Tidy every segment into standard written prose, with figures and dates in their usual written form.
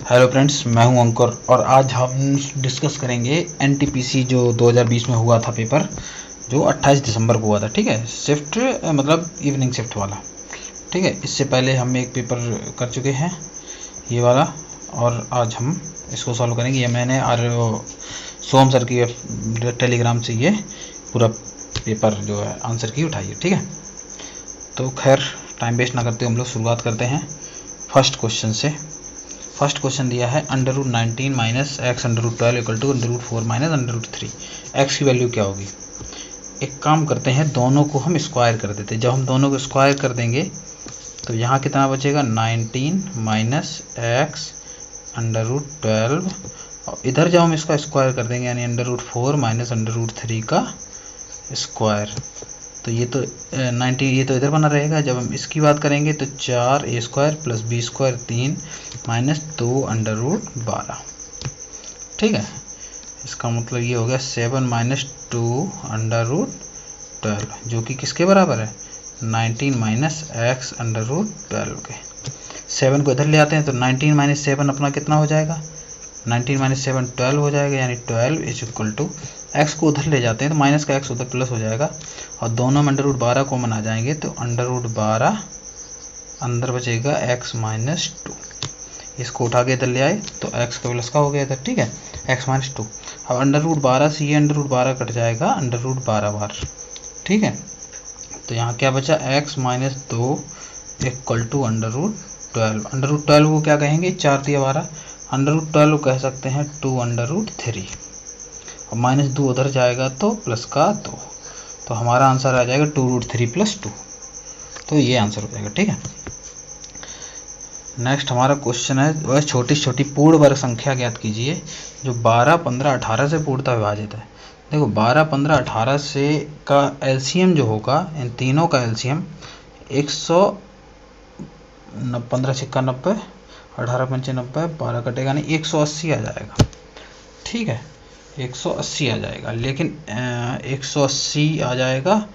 Hello friends, मैं हूं अंकुर और आज हम डिस्कस करेंगे एनटीपीसी जो 2020 में हुआ था पेपर, जो 28 दिसंबर को हुआ था। ठीक है, शिफ्ट मतलब इवनिंग शिफ्ट वाला। ठीक है, इससे पहले हम एक पेपर कर चुके हैं ये वाला, और आज हम इसको सॉल्व करेंगे। ये मैंने सोम सर की टेलीग्राम से ये पूरा पेपर जो है आंसर की उठाई है। ठीक है, तो खैर टाइम वेस्ट ना करते हम लोग शुरुआत करते हैं फर्स्ट क्वेश्चन से। फर्स्ट क्वेश्चन दिया है √19 minus x √12 equal to √4 minus √3। एक्स की वैल्यू क्या होगी? एक काम करते हैं, दोनों को हम स्क्वायर कर देते हैं। जब हम दोनों को स्क्वायर कर देंगे तो यहाँ कितना बचेगा? 19 माइनस एक्स √12, और इधर जब हम इसका स्क्वायर कर देंगे यानी √4 माइनस √3 का स्क्वायर, तो ये तो 90 ये तो इधर बना रहेगा। जब हम इसकी बात करेंगे तो 4a² प्लस b² 3 माइनस 2√12। ठीक है, इसका मतलब ये हो गया 7 माइनस 2√12, जो कि किसके बराबर है? 19 माइनस एक्स √12 के। 7 को इधर ले आते हैं तो 19 माइनस 7 अपना कितना हो जाएगा? 19 माइनस 7 12 हो जाएगा, यानी 12 इज इक्वल टू, एक्स को उधर ले जाते हैं तो माइनस का एक्स उधर प्लस हो जाएगा, और दोनों में √12 कॉमन आ जाएंगे तो √12 अंदर बचेगा x माइनस 2। इसको उठा के इधर ले आए तो x का प्लस का हो गया इधर। ठीक है, x माइनस 2। अब √12 से ये √12 कट जाएगा √12 बार। ठीक है, तो यहाँ क्या बचा? x minus 2 equal to √12। √12 को क्या कहेंगे? 4 दिया 12, √12 को कह सकते हैं 2√3, और माइनस 2 उधर जाएगा तो प्लस का 2, तो हमारा आंसर आ जाएगा 2√3 प्लस 2। तो ये आंसर हो जाएगा। ठीक है, नेक्स्ट हमारा क्वेश्चन है वह छोटी छोटी पूर्ण वर्ग संख्या ज्ञात कीजिए जो 12, 15, 18 से पूर्णतः विभाजित है। देखो 12, 15, 18 से का एलसीएम जो होगा, इन तीनों का एलसीएम 15 छक्का 90, 18 पंचे 90, 12 कटेगा नहीं, 180 आ जाएगा। ठीक है, 180 आ जाएगा, लेकिन 180 आ जाएगा।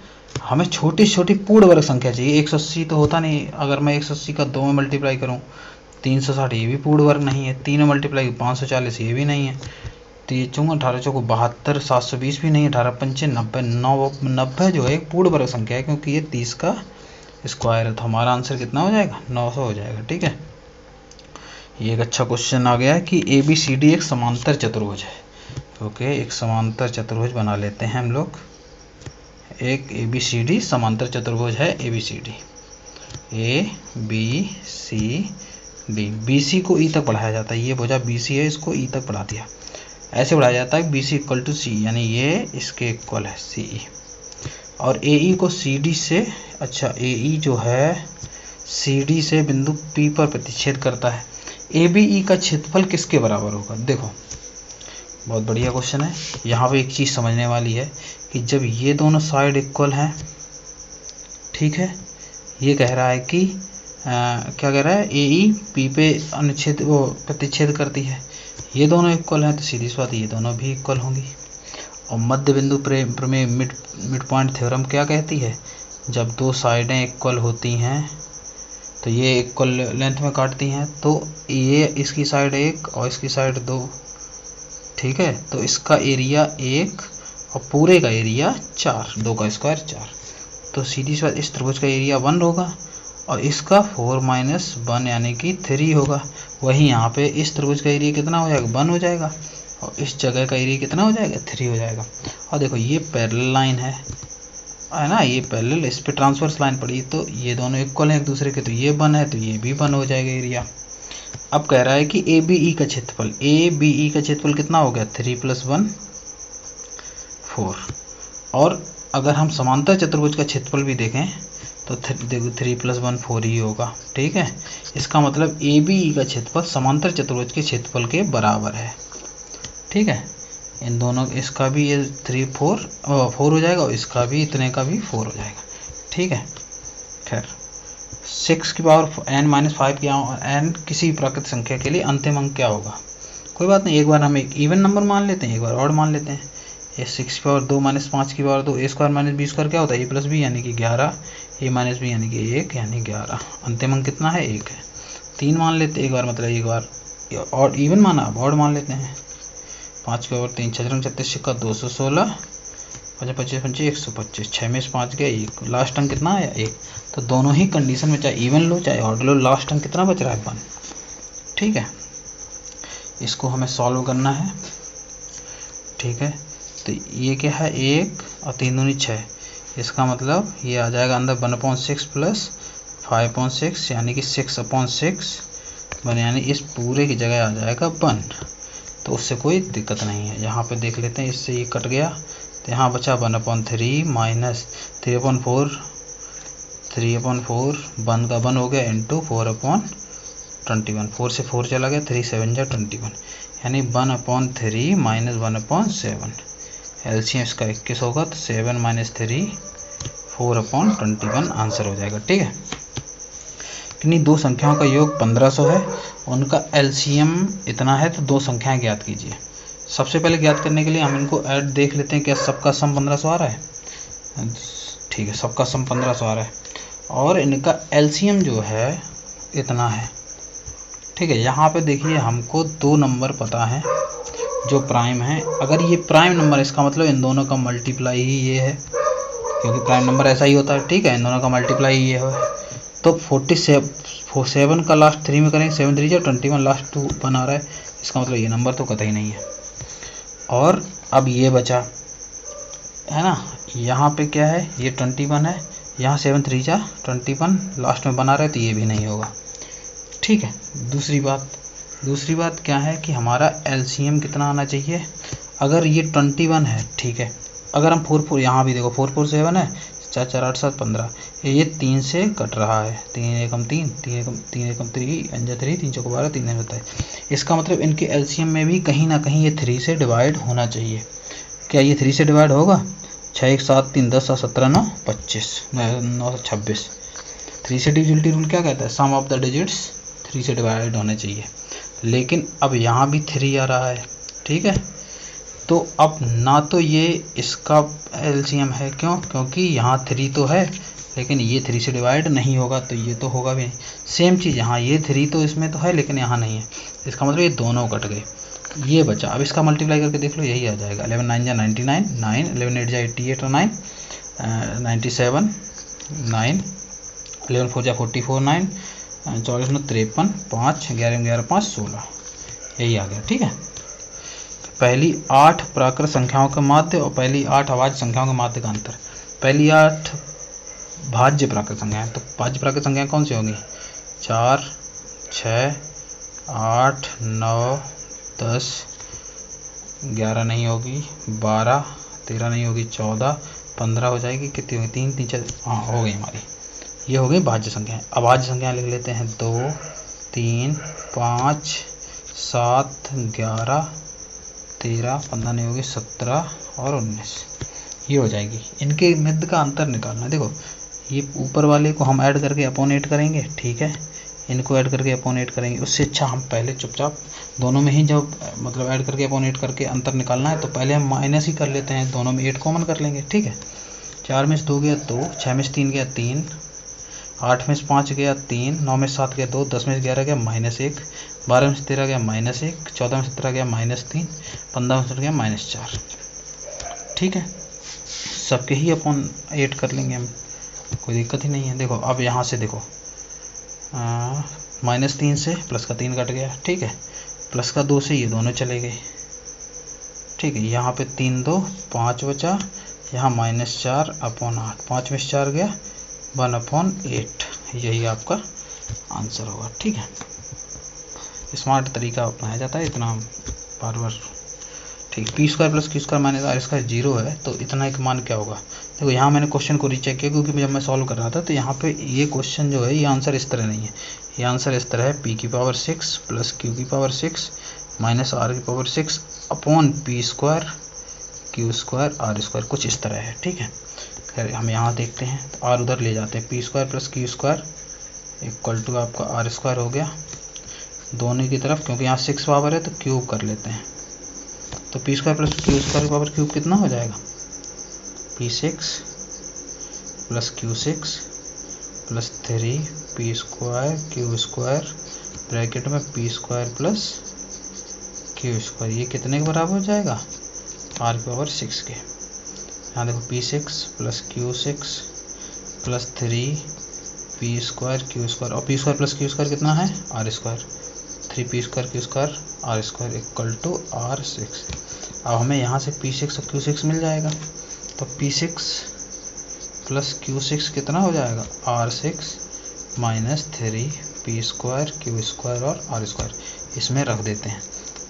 हमें छोटी छोटी पूर्ण वर्ग संख्या चाहिए। 180 तो होता नहीं, अगर मैं 180 का 2 में मल्टीप्लाई करूँ 360, ये भी पूर्ण वर्ग नहीं है। 3 में मल्टीप्लाई 540, ये भी नहीं है। तो ये 18 चौको 72, 720 भी नहीं है। 18 पंचे 90, 90 जो है एक पूर्ण वर्ग संख्या है, क्योंकि ये 30 का स्क्वायर है। तो हमारा आंसर कितना हो जाएगा? 900 हो जाएगा। ठीक है, ये एक अच्छा क्वेश्चन आ गया है कि ABCD एक समांतर चतुर्भुज है। ओके, एक समांतर चतुर्भुज बना लेते हैं हम लोग। एक ABCD समांतर चतुर्भुज है। ABCD ABCD, BC को E तक बढ़ाया जाता है। ये भुजा BC है, इसको E तक बढ़ा दिया। ऐसे बढ़ाया जाता है BC इक्वल टू C, यानी ये इसके इक्वल है CE। और AE को CD से, अच्छा AE जो है CD से बिंदु P पर प्रतिच्छेद करता है। ABE का क्षेत्रफल किसके बराबर होगा? देखो बहुत बढ़िया क्वेश्चन है। यहाँ पे एक चीज़ समझने वाली है कि जब ये दोनों साइड इक्वल हैं, ठीक है, ये कह रहा है कि क्या कह रहा है? AE P पे अनुच्छेद वो प्रतिच्छेद करती है। ये दोनों इक्वल हैं तो सीधी सी बात ये दोनों भी इक्वल होंगी। और मध्य बिंदु प्रमेय मिड पॉइंट थ्योरम क्या कहती है? जब दो साइडें इक्वल होती हैं तो ये इक्वल लेंथ में काटती हैं, तो ये इसकी साइड 1 और इसकी साइड 2। ठीक है, तो इसका एरिया 1 और पूरे का एरिया 4, 2 का स्क्वायर 4। तो सीधी सी बात इस त्रिभुज का एरिया 1 होगा और इसका 4 माइनस 1 यानी कि 3 होगा। वहीं यहाँ पे इस त्रिभुज का एरिया कितना हो जाएगा? 1 हो जाएगा, और इस जगह का एरिया कितना हो जाएगा? 3 हो जाएगा। और देखो ये पैरेलल लाइन है ना, ये पैरेलल, इस पे ट्रांसवर्स लाइन पड़ी, तो ये दोनों इक्वल हैं एक दूसरे के, तो ये 1 है तो ये भी 1 हो जाएगा एरिया। अब कह रहा है कि ABE का क्षेत्रफल, ABE का क्षेत्रफल कितना हो गया? 3 + 1 4। और अगर हम समांतर चतुर्भुज का क्षेत्रफल भी देखें तो देखो 3 + 1 4 ही होगा। ठीक है, इसका मतलब ABE का क्षेत्रफल समांतर चतुर्भुज के क्षेत्रफल के बराबर है। ठीक है, इन दोनों, इसका भी ये 3 4 हो जाएगा और इसका भी इतने का भी 4 हो जाएगा। ठीक है, खैर 6 की पावर n-5 क्या और n किसी प्राकृतिक संख्या के लिए अंतिम अंक क्या होगा? कोई बात नहीं, एक बार हम एक इवन नंबर मान लेते हैं, एक बार ऑड मान लेते हैं। ये 6 की पावर 2 - 5 की पावर 2, a² - b² क्या होता है? a + b यानी कि 11, a - b यानी कि 1 यानी 11। अंतिम अंक कितना है? 1 है। 3 मान लेते एक बार, मतलब एक बार और इवन माना, अब ऑड मान लेते हैं। 5 के और 3 6 36 सिक्का 216, 5 25 25 125, 6 में से 5 गया 1, लास्ट अंक कितना आया 1। तो दोनों ही कंडीशन में चाहे इवन लो चाहे ऑड लो, लास्ट अंक कितना बच रहा है 1। ठीक है, इसको हमें सॉल्व करना है। ठीक है, तो ये क्या है 1 और 3 दूनी 6, इसका मतलब ये आ जाएगा अंदर 1/6 प्लस 5/6 यानी कि 6/6 बन, यानी इस पूरे की जगह आ जाएगा 1। तो उससे कोई दिक्कत नहीं है। यहाँ पे देख लेते हैं, इससे ये कट गया तो यहाँ बचा 1/3 माइनस 3/4, 3/4 1 का 1 हो गया इंटू 4/21, 4 से 4 चला गया, 3 7 जा 21, यानी 1/3 माइनस 1/7। एलसीएम इसका 21 होगा, तो 7 माइनस 3 4/21 आंसर हो जाएगा। ठीक है, किन्हीं दो संख्याओं का योग 1500 है, उनका एलसीएम इतना है, तो दो संख्याएं ज्ञात कीजिए। सबसे पहले ज्ञात करने के लिए हम इनको ऐड देख लेते हैं, क्या सबका सम 1500 आ रहा है। ठीक है, सबका सम 1500 आ रहा है और इनका एलसीएम जो है इतना है। ठीक है, यहाँ पे देखिए हमको दो नंबर पता है जो प्राइम है। अगर ये प्राइम नंबर, इसका मतलब इन दोनों का मल्टीप्लाई ही ये है, क्योंकि प्राइम नंबर ऐसा ही होता है। ठीक है, इन दोनों का मल्टीप्लाई ही ये है। तो 47 का लास्ट 3 में करेंगे, 7 3 21, लास्ट 2 1 आ रहा है, इसका मतलब ये नंबर तो कतई नहीं है। और अब ये बचा है ना, यहाँ पे क्या है, ये 21 है, यहाँ 7 3 21, लास्ट में बना रहा है, तो ये भी नहीं होगा। ठीक है, दूसरी बात क्या है कि हमारा एलसीएम कितना आना चाहिए। अगर ये 21 है, ठीक है, अगर हम 4 यहाँ भी देखो 4 4 7 है, 4 4 8 7 15, ये 3 से कट रहा है, 3 एकम 3 3 एकम 3 एकम 3 अंजा 3 3 चौको 12 3 होता है। इसका मतलब इनके एलसीएम में भी कहीं ना कहीं ये 3 से डिवाइड होना चाहिए। क्या ये 3 से डिवाइड होगा? 6 1 7 3 10 17 9 25 9 26। 3 से डिविजिबिलिटी रूल क्या कहता है? सम ऑफ द डिजिट्स 3 से डिवाइड होने चाहिए। लेकिन अब यहाँ भी 3 आ रहा है। ठीक है, तो अब ना तो ये इसका एलसीएम है, क्यों? क्योंकि यहाँ 3 तो है, लेकिन ये 3 से डिवाइड नहीं होगा, तो ये तो होगा भी नहीं। सेम चीज़ यहाँ, ये 3 तो इसमें तो है लेकिन यहाँ नहीं है, इसका मतलब ये दोनों कट गए, ये बचा। अब इसका मल्टीप्लाई करके देख लो, यही आ जाएगा। 11 9 जा 99, 9 11 8 जा 88 और 9 97, 9 11 4 जा 44, 9 44 9 53, 5 11 11 5 16, यही आ गया। ठीक है, पहली 8 प्राकृत संख्याओं के माध्य और पहली 8 अभाज्य संख्याओं के माध्य का अंतर। पहली 8 भाज्य प्राकृत संख्याएं, तो भाज्य प्राकृत संख्याएं कौन सी होंगी? 4 6 8 9 10 11 नहीं होगी, 12 13 नहीं होगी, 14 15 हो जाएगी। कितनी होगी? 3 3 4, हाँ हो गई हमारी, ये हो गई भाज्य संख्याएं। अभाज्य संख्याएं लिख लेते हैं, 2 3 5 7 11 13 15 नहीं होगी, 17 और 19, ये हो जाएगी। इनके मध्य का अंतर निकालना है। देखो, ये ऊपर वाले को हम ऐड करके अपॉन 8 करेंगे, ठीक है, इनको ऐड करके अपॉन 8 करेंगे। उससे अच्छा हम पहले चुपचाप दोनों में ही जब मतलब ऐड करके अपॉन 8 करके अंतर निकालना है, तो पहले हम माइनस ही कर लेते हैं, दोनों में 8 कॉमन कर लेंगे। ठीक है, 4 में से 2 गया 2, 6 में से 3 गया 3, 8 में से 5 गया 3, 9 में से 7 गया 2, 10 में से 11 गया -1, 12 में से 13 गया -1, 14 में से 17 गया -3, 15 में से गया -4। ठीक है, सबके ही अपॉन 8 कर लेंगे हम, कोई दिक्कत ही नहीं है। देखो, अब यहाँ से देखो, -3 से प्लस का 3 कट गया। ठीक है, प्लस का 2 से ये दोनों चले गए। ठीक है, यहाँ पे 3 2 5 बचा, यहाँ -4/8, 5 में से 4 गया 1/8, यही आपका आंसर होगा। ठीक है, स्मार्ट तरीका अपनाया जाता है, इतना बार बार। ठीक, p² + q² - r² 0 है, तो इतना एक मान क्या होगा? देखो, यहाँ मैंने क्वेश्चन को रीचेक किया, क्योंकि जब मैं सॉल्व कर रहा था तो यहाँ पे ये क्वेश्चन जो है, ये आंसर इस तरह नहीं है। ये आंसर इस तरह है, p⁶ + q⁶ - r⁶ p² q² r², कुछ इस तरह है। ठीक है, खैर हम यहाँ देखते हैं, तो r उधर ले जाते हैं, p² + q² = आपका r² हो गया दोनों की तरफ, क्योंकि यहाँ 6 पावर है तो क्यूब कर लेते हैं। तो p² + q² पावर क्यूब कितना हो जाएगा? p6 + q6 + 3 p² q² bracket में P square plus Q square, ये कितने के बराबर हो जाएगा, आर की पावर 6 के। यहाँ देखो P6 plus Q6 plus 3 P square Q square, और P square plus Q square कितना है, R square, 3 P square Q square R square equal to R6। अब हमें यहाँ से P6 और Q6 मिल जाएगा, तो P6 प्लस Q6 कितना हो जाएगा, R6 minus 3 P square Q square और आर स्क्वायर, इसमें रख देते हैं।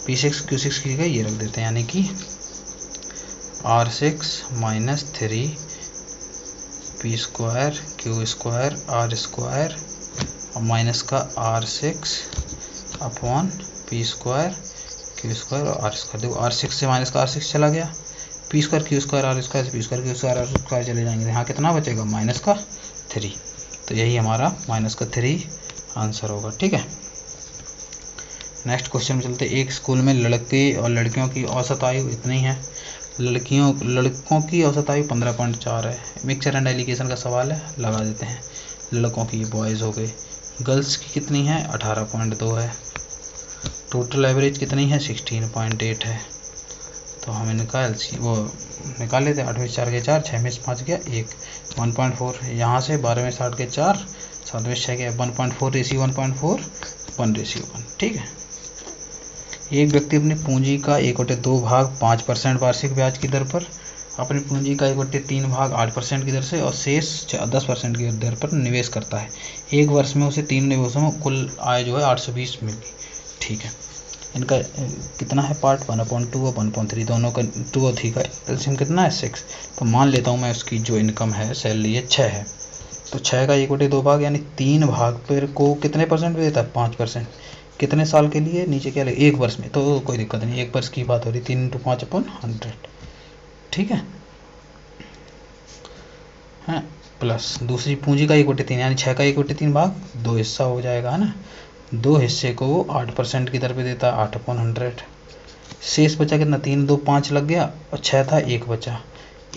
P6 Q6 की जगह ये रख देते हैं, यानी कि R6 minus 3 P square Q square R square और माइनस का R6 upon P square Q square और आर स्क्वायर। देखो R6 से माइनस का R6 चला गया, P square Q square R square से P square Q square R square चले जाएंगे, यहाँ कितना बचेगा, माइनस का 3। तो यही हमारा माइनस का 3 आंसर होगा। ठीक है, नेक्स्ट क्वेश्चन में चलते। एक स्कूल में लड़के और लड़कियों की औसत आयु इतनी है, लड़कों की औसत आयु 15.4 है। मिक्सचर एंड एलिगेशन का सवाल है, लगा देते हैं। लड़कों की बॉयज़ हो गए, गर्ल्स की कितनी है 18.2 है, टोटल एवरेज कितनी है 16.8 है। तो हम इनका वो निकाल लेते हैं, 8 में 4 के 4, 6 में 5 गया 1, 1.4। यहाँ से 12 में 60 के 4, 7 में 6 गया 1.4 रेशियो 1.4 1 रेशियो 1। ठीक है, एक व्यक्ति अपनी पूंजी का 1/2 भाग 5% वार्षिक ब्याज की दर पर, अपनी पूंजी का 1/3 भाग 8% की दर से और शेष 10% की दर पर निवेश करता है। एक वर्ष में उसे 3 निवेशों में कुल आय जो है 820 मिली। ठीक है, इनका कितना है पार्ट 1/2 और 1/3, दोनों का 2 और 3 का एलसीएम कितना है 6। तो मान लेता हूँ मैं उसकी जो इनकम है सैलरी है 6 है, तो 6 का 1/2 भाग यानी 3 भाग पर को कितने परसेंट देता है 5%। कितने साल के लिए, नीचे क्या लगे, एक वर्ष में, तो कोई दिक्कत नहीं, एक वर्ष की बात हो रही, 3 × 5/100। ठीक है, हाँ, प्लस दूसरी पूंजी का 1/3 यानी 6 का 1/3 भाग 2 हिस्सा हो जाएगा, है ना। 2 हिस्से को वो 8% की दर पे देता है, 8/100। शेष बचा कितना, 3 2 5 लग गया और 6 था 1 बचा,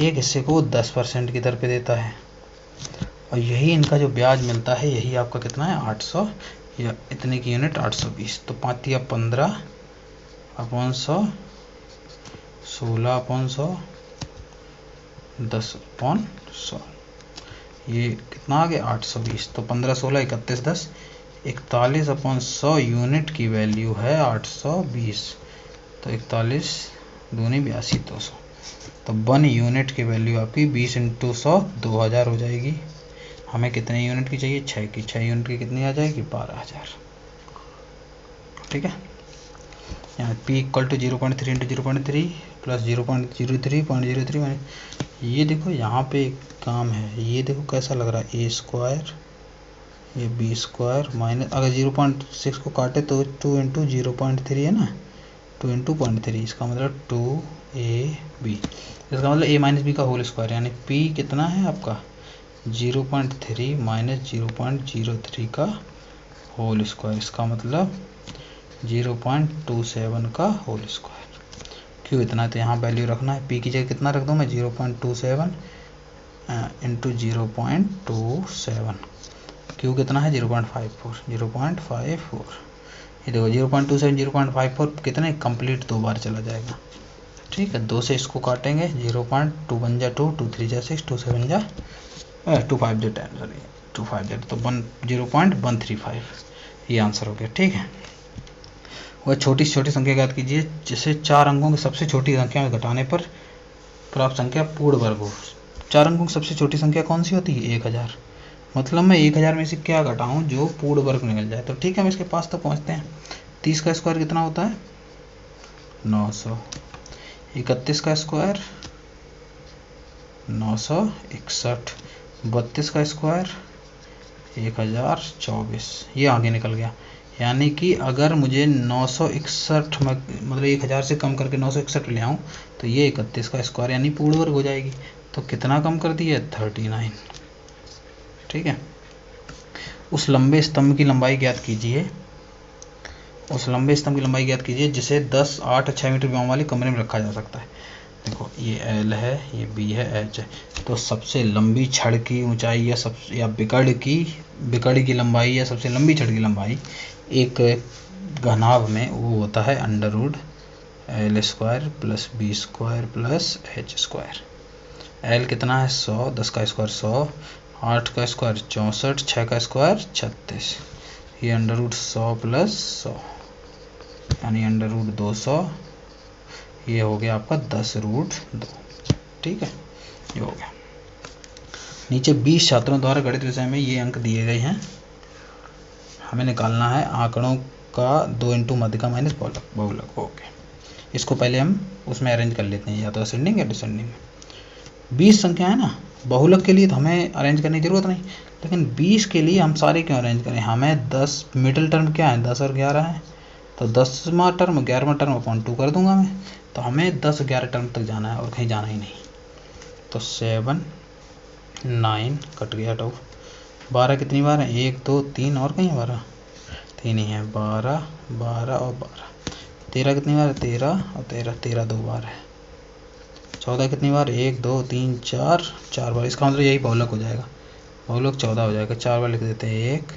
एक हिस्से को वो 10% की दर पे देता है। और यही इनका जो ब्याज मिलता है यही आपका कितना है 800 या इतने की यूनिट 820। तो 5 या 15/100, 16/100, 10/100, ये कितना आ गया 820। तो 15 16 31 10, 41/100 यूनिट की वैल्यू है 820। तो 41 दूनी 82 200। तो 1 यूनिट की वैल्यू आपकी 20 × 100 2000 हो जाएगी। हमें कितने यूनिट की चाहिए, 6 की। 6 यूनिट की कितनी आ जाएगी 12000। ठीक है, यहाँ P = 0.3 × 0.3 प्लस 0.03 ये देखो यहाँ पे एक काम है, ये देखो कैसा लग रहा है, A² ये B² माइनस, अगर 0.6 को काटे तो 2 × 0.3 है ना, 2 × 0.3, इसका मतलब 2AB, इसका मतलब A - B का होल स्क्वायर, यानी P कितना है आपका 0.3 माइनस 0.03 का होल स्क्वायर, इसका मतलब 0.27 का होल स्क्वायर। क्यों इतना है, तो यहाँ वैल्यू रखना है, P की जगह कितना रख दूँ मैं 0.27 इंटू 0.27, क्यू कितना है 0.54, 0.54। ये देखो 0.27 0.54 कितने कंप्लीट 2 बार चला जाएगा। ठीक है, 2 से इसको काटेंगे, 0.2 बन जा 2, 2 3 जा 6, 2 7 जा 2 5 जा 10, सॉरी 2 5 जा, तो 0.135 ये आंसर हो गया। ठीक है, वह छोटी से छोटी संख्या ज्ञात कीजिए जिसे 4 अंकों की सबसे छोटी संख्या में घटाने पर प्राप्त संख्या पूर्ण वर्ग हो। 4 अंकों की सबसे छोटी संख्या कौन सी होती है 1000, मतलब मैं 1000 में से क्या घटाऊं जो पूर्ण वर्ग निकल जाए। तो ठीक है, हम इसके पास तक पहुंचते हैं। 30 का स्क्वायर कितना होता है 900, 31 का स्क्वायर 961, 32 का स्क्वायर 1024, ये आगे निकल गया। यानी कि अगर मुझे 961 में मतलब 1000 से कम करके 961 ले आऊँ तो ये 31 का स्क्वायर यानी पूर्ण वर्ग हो जाएगी। तो कितना कम कर दिया 39। ठीक है, उस लंबे स्तंभ की लंबाई ज्ञात कीजिए, उस लंबे स्तंभ की लंबाई ज्ञात कीजिए जिसे 10 8 6 मीटर व्यास वाले कमरे में रखा जा सकता है। देखो ये L है, ये B है, H है। तो सबसे लंबी छड़ की ऊंचाई या बिकड़ की लंबाई या सबसे लंबी छड़ की लंबाई एक घनाभ में वो होता है under root L square plus B square plus H square. L कितना है 100, 10 का स्क्वायर 100, 8 का स्क्वायर 64, 6 का स्क्वायर 36। ये अंडर रूट 100 प्लस 100 यानी अंडर रूट 200। ये हो गया आपका 10 रूट 2। ठीक है, ये हो गया। नीचे 20 छात्रों द्वारा गणित विषय में ये अंक दिए गए हैं। हमें निकालना है आंकड़ों का 2 इंटू माध्यिका माइनस बहुलक। ओके, इसको पहले हम उसमें अरेंज कर लेते हैं, या तो असेंडिंग या डिसेंडिंग। 20 संख्या है ना, बहुलक के लिए तो हमें अरेंज करने की जरूरत नहीं, लेकिन 20 के लिए हम सारे क्यों अरेंज करें। हमें 10 मिडिल टर्म क्या है 10 और 11 है, तो 10वां टर्म 11वां टर्म अपॉन 2 कर दूंगा मैं। तो हमें 10 11 टर्म तक जाना है और कहीं जाना ही नहीं। तो 7 9 कट गया टू। 12 कितनी बार है 1 2 3 और कहीं 12 3 ही है। 12 12 और 12। 13 कितनी बार है 13 और 13 13 2 बार है। 14 कितनी बार 1 2 3 4 4 बार। इसका मतलब यही बहुलक हो जाएगा, बहुलक 14 हो जाएगा। 4 बार लिख देते हैं 1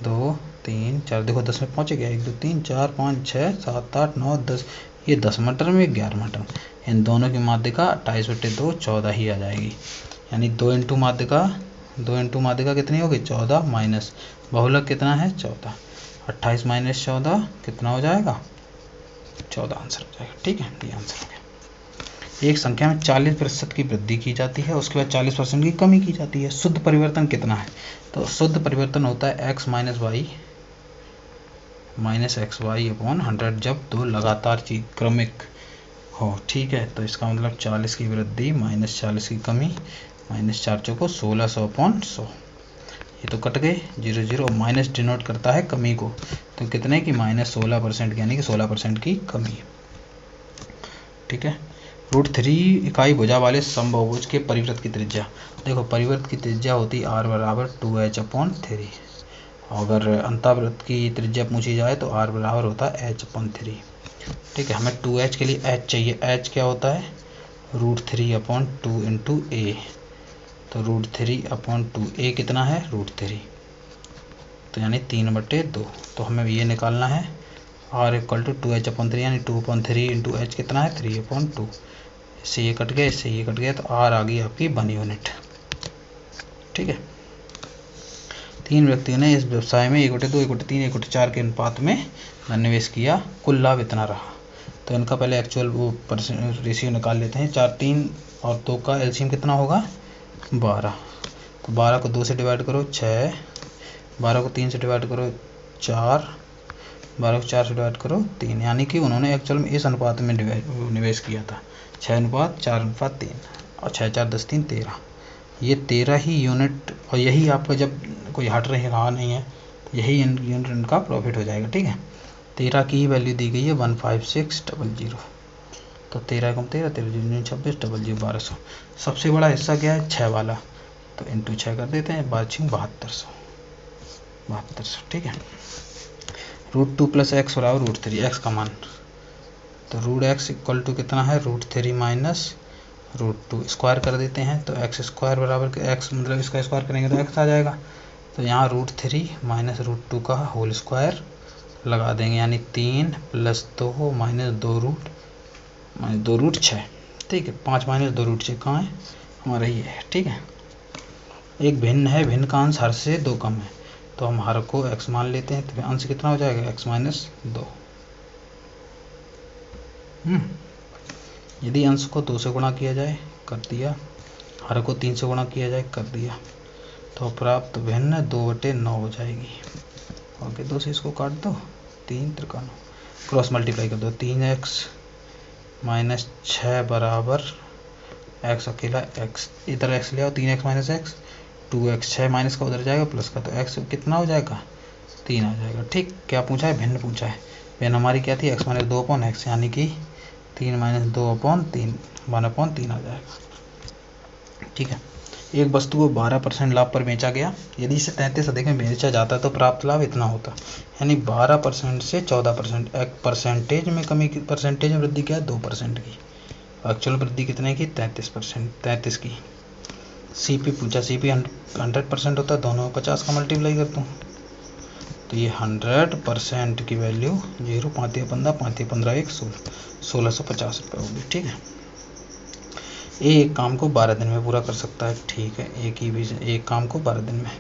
2 3 4। देखो 10 में पहुँचे गया 1 2 3 4 5 6 7 8 9 10। ये 10वां टर्म ये 11वां टर्म, इन दोनों की माध्यिका 28/2 14 ही आ जाएगी। यानी 2 इंटू माध्यिका कितनी होगी 14 माइनस बहुलक कितना है 14। 28 माइनस 14 कितना हो जाएगा 14 आंसर हो जाएगा। ठीक है, ये आंसर हो गया। एक संख्या में 40% की वृद्धि की जाती है, उसके बाद 40% की कमी की जाती है। शुद्ध परिवर्तन कितना है, तो शुद्ध परिवर्तन होता है x माइनस वाई अपॉन 100 जब दो लगातार चीज क्रमिक हो। ठीक है, तो इसका मतलब 40 की वृद्धि माइनस 40 की कमी माइनस 4 चौको 1600 अपॉन 100। ये तो कट गए 0 0। माइनस डिनोट करता है कमी को, तो कितने की -16% यानी कि 16% की कमी। ठीक है, √3 इकाई भुजा वाले समबाहुभुज के परिवृत्त की त्रिज्या। देखो परिवृत्त की त्रिज्या होती है r बराबर 2h/3। अगर अंतावृत्त की त्रिज्या पूछी जाए तो r बराबर होता है h/3। ठीक है, हमें 2h के लिए h चाहिए। h क्या होता है √3/2 इंटू a। तो √3/2 a कितना है √3, तो यानी 3/2। तो हमें ये निकालना है r इक्वल टू 2h/3 यानी 2/3 इंटू h कितना है 3/2। इससे ये कट गया, इससे ये कट गया, तो r आ गई आपकी 1 यूनिट। ठीक है, 3 व्यक्तियों ने इस व्यवसाय में 1/2 1/3 1/4 के अनुपात में धन निवेश किया, कुल लाभ इतना रहा। तो इनका पहले एक्चुअल वो रेशियो निकाल लेते हैं। 4 3 और 2 का एलसीएम कितना होगा 12। तो 12 को 2 से डिवाइड करो 6, 12 को 3 से डिवाइड करो 4, 12 को 4 से डिवाइड करो 3। यानी कि उन्होंने एक्चुअल में इस अनुपात में निवेश किया था 6:4:3 और 6 4 10 3 13। ये 13 ही यूनिट, और यही आपका जब कोई हट रहा नहीं है तो यही यूनिट इनका प्रॉफिट हो जाएगा। ठीक है, 13 की ही वैल्यू दी गई है 15600। तो 13 कम 13 13 26 00 1200। सबसे बड़ा हिस्सा क्या है 6 वाला, तो इंटू 6 कर देते हैं 7200। ठीक है, √2 + x बराबर √3। x का मान तो √x इक्वल टू कितना है √3 माइनस √2 स्क्वायर कर देते हैं। तो x स्क्वायर बराबर x मतलब इसका स्क्वायर करेंगे तो x आ जाएगा। तो यहाँ √3 माइनस √2 का होल स्क्वायर लगा देंगे, यानी 3 + 2 माइनस 2 रूट 6। ठीक है, 5 माइनस 2 रूट 6 कहाँ है हमारा ये है। ठीक है, एक भिन्न है, भिन्न का अंश हर से 2 कम है, तो हम हर को x मान लेते हैं। तो अंश कितना हो जाएगा x माइनस 2। यदि अंश को 2 से गुणा किया जाए कर दिया, हर को 3 से गुणा किया जाए कर दिया, तो प्राप्त भिन्न 2/9 हो जाएगी। ओके, 2 से इसको काट दो 3 त्रिकाण क्रॉस मल्टीप्लाई कर दो। 3x माइनस 6 बराबर x अकेला x, इधर x ले आओ 3x minus x 2x। 6 minus का उधर जाएगा प्लस का, तो x कितना हो जाएगा 3 आ जाएगा। ठीक, क्या पूछा है भिन्न पूछा है। भिन्न हमारी क्या थी x माइनस 2/x यानी कि 3 माइनस 2/3 1/3 आ जाएगा। ठीक है, एक वस्तु को 12% लाभ पर बेचा गया, यदि इसे 33 अधिक में बेचा जाता तो प्राप्त लाभ इतना होता। यानी 12% से 14%। एक परसेंटेज में कमी की, परसेंटेज में वृद्धि क्या है 2% की, एक्चुअल वृद्धि कितने की 33%, 33 की। सीपी पूछा, सीपी 100% होता है, दोनों 50 का मल्टीप्लाई कर दूँ तो ये 100% की वैल्यू 0, 5 या 15, 5 या 15 1, 1650 रुपये होगी। ठीक है, ए एक काम को 12 दिन में पूरा कर सकता है। ठीक है, एक काम को 12 दिन में।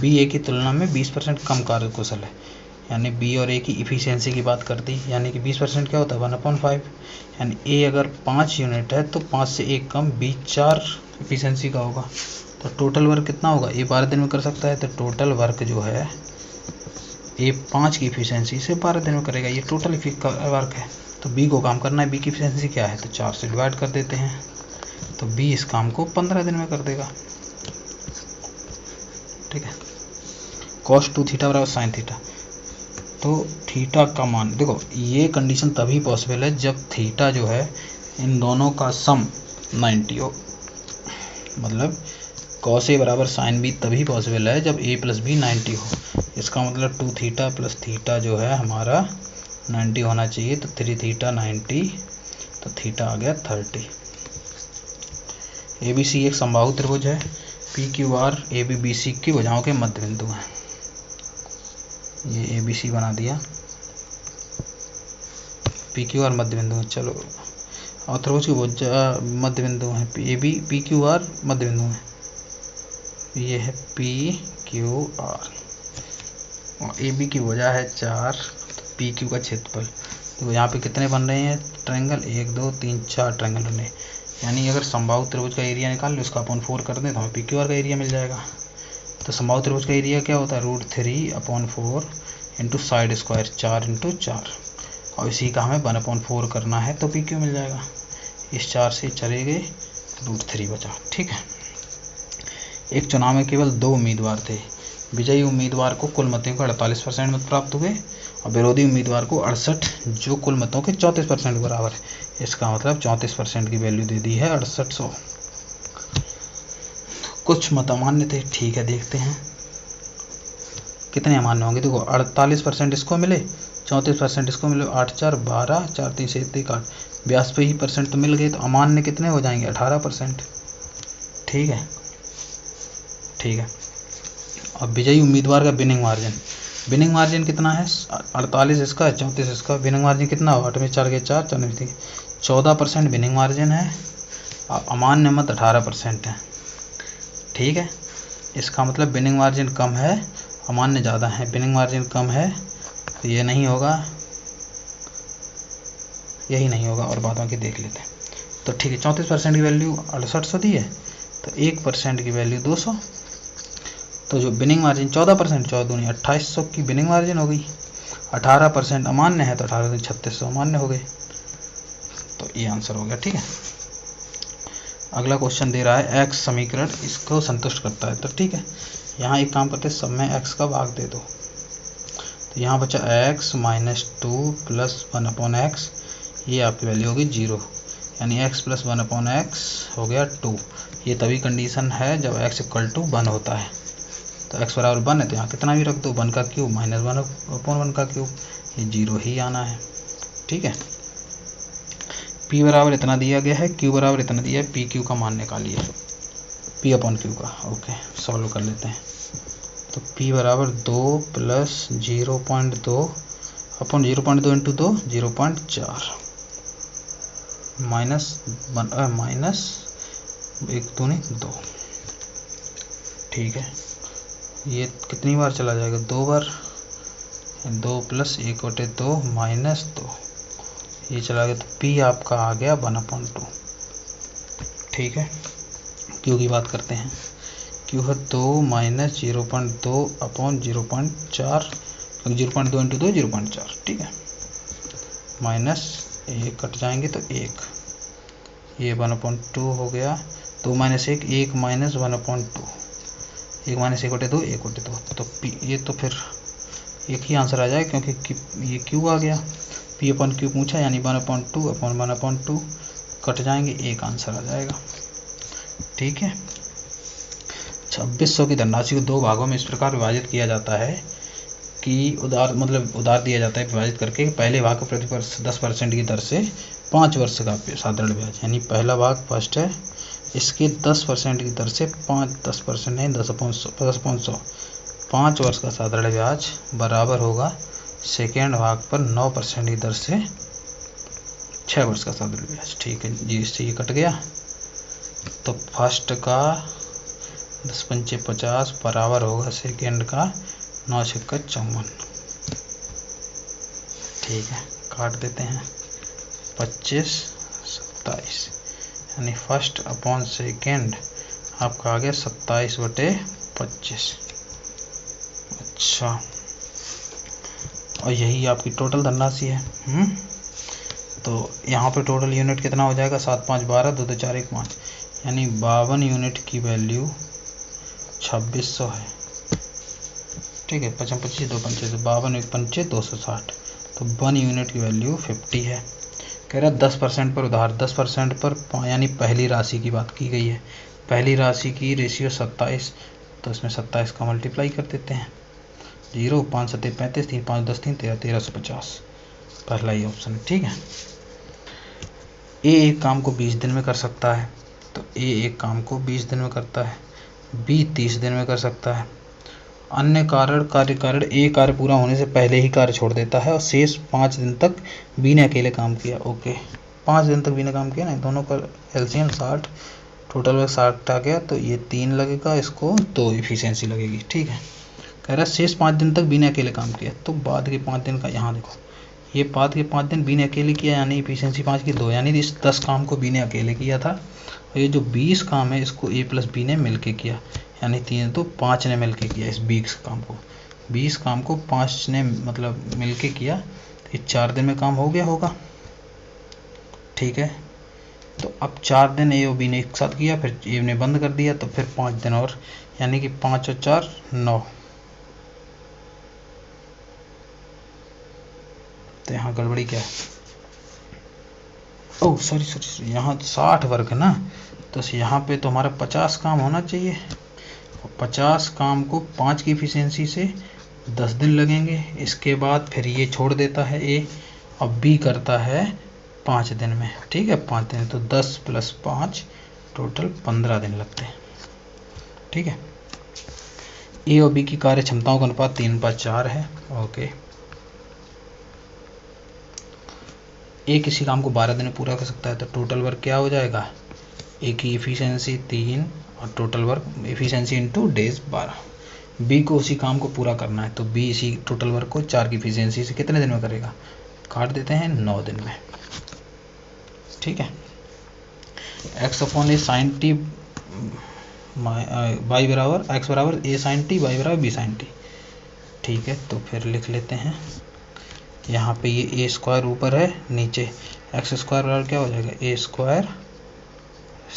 बी ए की तुलना में 20% कम कार्यकुशल है, यानी बी और ए की इफ़िशियंसी की बात कर दी, यानी कि 20% क्या होता है 1/5, यानी ए अगर 5 यूनिट है तो 5 से 1 कम, बी 4 इफ़िशियंसी का होगा। तो टोटल वर्क कितना होगा, ए 12 दिन में कर सकता है, तो टोटल वर्क जो है ए 5 की इफ़िशियंसी से 12 दिन में करेगा, ये टोटल वर्क है। तो बी को काम करना है, बी की इफ़िशियंसी क्या है, तो 4 से डिवाइड कर देते हैं, तो बी इस काम को 15 दिन में कर देगा। ठीक है, cos 2 थीटा बराबर sin थीटा, तो थीटा का मान देखो, ये कंडीशन तभी पॉसिबल है जब थीटा जो है इन दोनों का सम 90 हो, मतलब cos ए बराबर sin बी तभी पॉसिबल है जब a प्लस बी 90 हो। इसका मतलब 2 थीटा प्लस थीटा जो है हमारा 90 होना चाहिए, तो 3 थीटा 90, तो थीटा आ गया 30। ए बी सी एक समबाहु त्रिभुज है, P Q R A B B C की भुजाओं के मध्य बिंदु हैं। ये ए बी सी बना दिया, पी क्यू आर मध्य बिंदु है। चलो, और त्रिभुज की भुजा मध्य बिंदु हैं, A B P Q R मध्य बिंदु हैं। ये है पी क्यू आर और ए बी की भुजा है 4, तो पी क्यू का क्षेत्रफल। तो यहाँ पे कितने बन रहे हैं ट्रायंगल, 1 2 3 4 ट्रायंगल बने, यानी अगर समबाहु त्रिभुज का एरिया निकाल लो, इसका अपन 4 कर दें तो हमें पी क्यू आर का एरिया मिल जाएगा। तो समबाहु त्रिभुज का एरिया क्या होता है, √3/4 इंटू साइड स्क्वायर 4 इंटू 4, और इसी का हमें 1/4 करना है, तो पी क्यू मिल जाएगा। इस 4 से चले गए, √3 बचा। ठीक है, एक चुनाव में केवल 2 उम्मीदवार थे, विजयी उम्मीदवार को कुल मतों के 48% मत प्राप्त हुए और विरोधी उम्मीदवार को 68, जो कुल मतों के 34% बराबर है। इसका मतलब 34% की वैल्यू दे दी है 6800। कुछ मत अमान्य थे। ठीक है, देखते हैं कितने अमान्य होंगे। देखो 48% इसको मिले, 34% इसको मिले, 8 4 12, 4 3 7 1 8, 82% तो मिल गए, तो अमान्य कितने हो जाएंगे 18%। ठीक है, ठीक है। अब विजयी उम्मीदवार का विनिंग मार्जिन कितना है, 48 इसका, 34 इसका, विनिंग मार्जिन कितना हो, 8 में 4 के 4, 4 में 14% विनिंग मार्जिन है, और अमान्य मत 18% है। ठीक है, इसका मतलब विनिंग मार्जिन कम है, अमान्य ज़्यादा है। विनिंग मार्जिन कम है तो ये नहीं होगा, यही नहीं होगा, और बातों की देख लेते हैं। तो ठीक है, 34% की वैल्यू 6800 दी है, तो 1% की वैल्यू 200, तो जो विनिंग मार्जिन 14%, 14 दूनी 2800 की विनिंग मार्जिन हो गई। 18% अमान्य है, तो 18 दूनी 3600 अमान्य हो गए, तो ये आंसर हो गया। ठीक है, अगला क्वेश्चन दे रहा है x समीकरण इसको संतुष्ट करता है। तो ठीक है, यहाँ एक काम करते हैं, सब में x का भाग दे दो, तो यहाँ बचा x - 2 + 1/x, ये आपकी वैल्यू होगी 0, यानी x + 1/x हो गया 2। ये तभी कंडीशन है जब x = 1 होता है। तो x बराबर 1 है, तो यहाँ कितना भी रख दो, 1 का क्यूब - 1/1 का क्यूब, ये 0 ही आना है। ठीक है, p बराबर इतना दिया गया है, q बराबर इतना दिया है, पी क्यू का मान निकालिए, p/q का। ओके, सॉल्व कर लेते हैं। तो p बराबर 2 + 0.2 अपन 0.2 इंटू 2 0.4 माइनस 1 दूनी 2। ठीक है, ये कितनी बार चला जाएगा, 2 बार, 2 + 1/2 -2, ये चला गया, तो p आपका आ गया 1/2। ठीक है, q की बात करते हैं, q है 2 - 0.2/0.4, 0.2 इंटू 2 0.4। ठीक है, माइनस 1 कट जाएंगे तो 1, ये 1/2 हो गया, 2 - 1 1 - 1/2, 1 - 1/2 1/2, तो p, ये तो फिर एक ही आंसर आ जाए, क्योंकि ये q आ गया, p/q पूछा, यानी 1/2/1/2 कट जाएंगे, एक आंसर आ जाएगा। ठीक है, 2600 की धनराशि को 2 भागों में इस प्रकार विभाजित किया जाता है कि उधार दिया जाता है विभाजित करके, पहले भाग को प्रति वर्ष 10% की दर से 5 वर्ष का साधारण ब्याज, यानी पहला भाग फर्स्ट है, इसके 10% की दर से 10% नहीं 10/100 5 वर्ष का साधारण ब्याज बराबर होगा सेकेंड भाग पर 9% की दर से 6 वर्ष का साधारण ब्याज। ठीक है जी, इससे ये कट गया। तो फर्स्ट का 10 पंचे 50 बराबर होगा सेकेंड का 9 छक्का 54। ठीक है, काट देते हैं 25 27, यानी फर्स्ट अपॉन सेकेंड आपका आ गया 27/25। अच्छा, और यही आपकी टोटल धनराशि है। तो यहाँ पे टोटल यूनिट कितना हो जाएगा, 7 5 12, 2 2 4 1 5, यानी 52 यूनिट की वैल्यू 2600 है। ठीक है, 55 25 2 पंचे 52 1 पंचे 260, तो 1 यूनिट की वैल्यू 50 है। कह रहा 10% पर उधार, 10% पर यानी पहली राशि की बात की गई है। पहली राशि की रेशियो 27, तो इसमें 27 का मल्टीप्लाई कर देते हैं। 0 5 7 35, 3 5 10 3 13 1350, पहला ही ऑप्शन। ठीक है, ए एक काम को 20 दिन में कर सकता है, तो ए एक काम को 20 दिन में करता है, बी 30 दिन में कर सकता है। अन्य कारण ए कार्य पूरा होने से पहले ही कार्य छोड़ देता है और शेष 5 दिन तक बी ने अकेले काम किया। ओके, 5 दिन तक बी ने काम किया ना, दोनों का एलसीएम 60, टोटल वर्क 60 आ गया, तो ये 3 लगेगा, इसको 2 इफिशियंसी लगेगी। ठीक है, कह रहा है शेष 5 दिन तक बी ने अकेले काम किया, तो बाद के 5 दिन का यहाँ देखो, ये बाद के 5 दिन बी ने अकेले किया, यानी इफिशियंसी 5 की 2, यानी इस 10 काम को बी ने अकेले किया था, और ये जो 20 काम है इसको ए प्लस बी ने मिलके किया, यानी 3 तो 5 ने मिलके किया। इस 20 काम को 5 ने मतलब मिलके किया, तो ये 4 दिन में काम हो गया होगा। ठीक है, तो अब 4 दिन ए और बी ने एक साथ किया, फिर ए ने बंद कर दिया, तो फिर 5 दिन और, यानी कि 5 और 4 9। तो यहाँ गड़बड़ी क्या है, ओह सॉरी, यहाँ 60 वर्क है ना, तो यहाँ पे तो हमारा 50 काम होना चाहिए, 50 काम को 5 की इफिशियंसी से 10 दिन लगेंगे। इसके बाद फिर ये छोड़ देता है ए, अब बी करता है 5 दिन में। ठीक है, 5 दिन, तो 10 + 5 टोटल 15 दिन लगते हैं। ठीक है, ए और बी की कार्य क्षमताओं का अनुपात 3:4 है। ओके, ए किसी काम को 12 दिन में पूरा कर सकता है, तो टोटल वर्क क्या हो जाएगा, ए की इफिशियंसी 3 और total work efficiency into days 12। B को उसी काम को पूरा करना है, तो बी इसी टोटल वर्क को 4 की इफिशियंसी से कितने दिन में करेगा, काट देते हैं 9 दिन में। ठीक है, x/a sin t y बराबर x बराबर a sin t, y बराबर b sin t। ठीक है, तो फिर लिख लेते हैं, यहाँ पे ये a² ऊपर है, नीचे x² बराबर क्या हो जाएगा, a²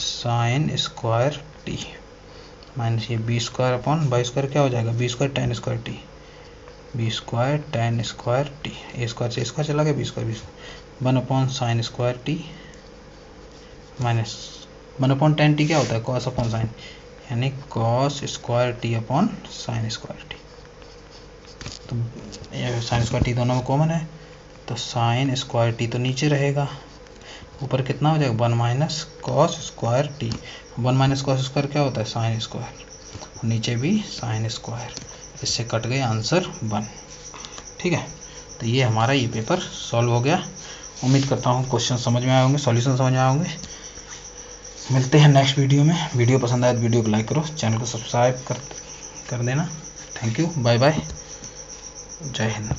sin² t माइनस ये b² क्या हो जाएगा, b² tan² t, b² tan² t, a² से a² चला गया, b² 1/sin² t minus 1/tan t क्या होता है, cos/sin, यानी cos² t/sin²t। तो sin² t दोनों में कॉमन है, तो sin² t तो नीचे रहेगा, ऊपर कितना हो जाएगा 1 - cos² t, 1 - cos² क्या होता है sin², और नीचे भी sin², इससे कट गए आंसर 1। ठीक है, तो ये हमारा ये पेपर सॉल्व हो गया। उम्मीद करता हूँ क्वेश्चन समझ में आए होंगे, सॉल्यूशन समझ में आए होंगे। मिलते हैं नेक्स्ट वीडियो में। वीडियो पसंद आए तो वीडियो को लाइक करो, चैनल को सब्सक्राइब कर देना। थैंक यू, बाय बाय, जय हिंद।